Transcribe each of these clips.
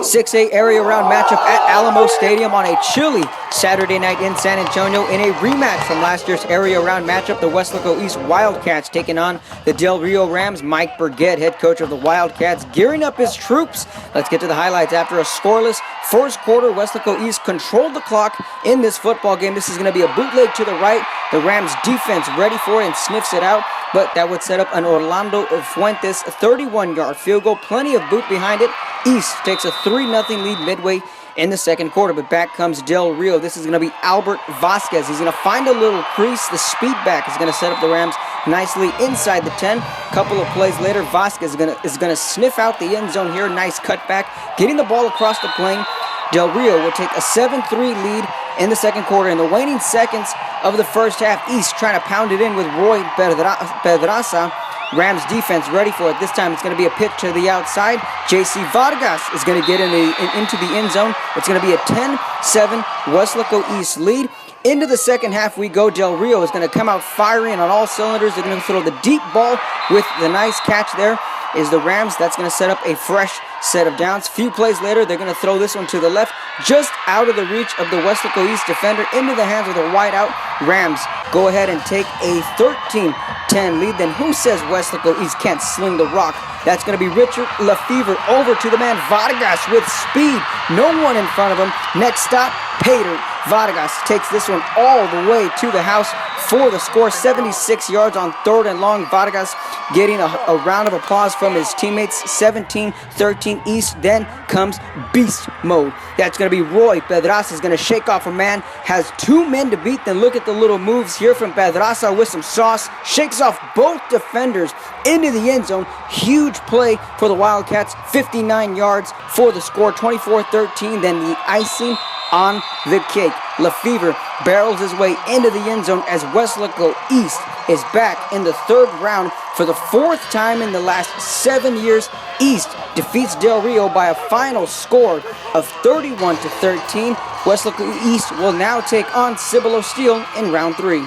6A area round matchup at Alamo Stadium on a chilly Saturday night in San Antonio in a rematch from last year's area round matchup. The Weslaco East Wildcats taking on the Del Rio Rams. Mike Burget, head coach of the Wildcats, gearing up his troops. Let's get to the highlights. After a scoreless first quarter, Weslaco East controlled the clock in this football game. This is going to be a bootleg to the right. The Rams defense ready for it and sniffs it out, but that would set up an Orlando Fuentes 31-yard field goal. Plenty of boot behind it. East takes a 3-0 lead midway in the second quarter, but back comes Del Rio. This is going to be Albert Vasquez. He's going to find a little crease. The speed back is going to set up the Rams nicely inside the 10. Couple of plays later, Vasquez is going to sniff out the end zone here. Nice cutback, getting the ball across the plane. Del Rio will take a 7-3 lead in the second quarter. In the waning seconds of the first half, East trying to pound it in with Roy Pedraza. Rams defense ready for it. This time it's going to be a pitch to the outside. J.C. Vargas is going to get into the end zone. It's going to be a 10-7 Weslaco East lead. Into the second half we go. Del Rio is going to come out firing on all cylinders. They're going to throw the deep ball with the nice catch there. Is the Rams. That's going to set up a fresh set of downs. Few plays later, they're going to throw this one to the left, just out of the reach of the Weslaco East defender, into the hands of the wideout. Rams go ahead and take a 13-10 lead. Then who says Weslaco East can't sling the rock? That's going to be Richard Lefevre over to the man Vargas with speed. No one in front of him. Next stop, Peter Vargas takes this one all the way to the house for the score. 76 yards on 3rd and long. Vargas getting a round of applause from his teammates. 17-13 East. Then comes beast mode. That's going to be Roy Pedraza. Is going to shake off a man. Has 2 men to beat. Then look at the little moves here from Pedraza with some sauce. Shakes off both defenders into the end zone. Huge play for the Wildcats. 59 yards for the score. 24-13. Then the icing on the cake. Lefevre barrels his way into the end zone as Weslaco East is back in the 3rd round for the 4th time in the last 7 years. East defeats Del Rio by a final score of 31-13. Weslaco East will now take on Cibolo Steel in round 3.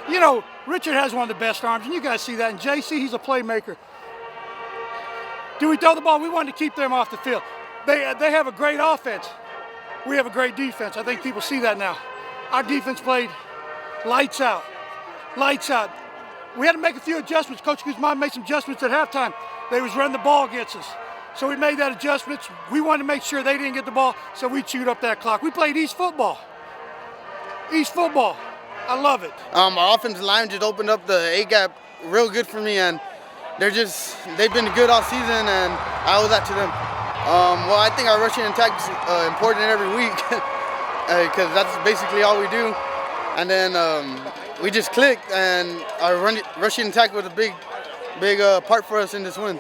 You know, Richard has one of the best arms, and you guys see that. And JC, he's a playmaker. Do we throw the ball? We wanted to keep them off the field. They have a great offense. We have a great defense. I think people see that now. Our defense played lights out. Lights out. We had to make a few adjustments. Coach Guzman made some adjustments at halftime. They was running the ball against us. So we made that adjustments. We wanted to make sure they didn't get the ball, so we chewed up that clock. We played East football. East football. I love it. Our offensive line just opened up the A-gap real good for me, and they've been good all season, and I owe that to them. Well, I think our rushing attack is important every week because that's basically all we do. And then we just clicked, and our rushing attack was a big part for us in this win.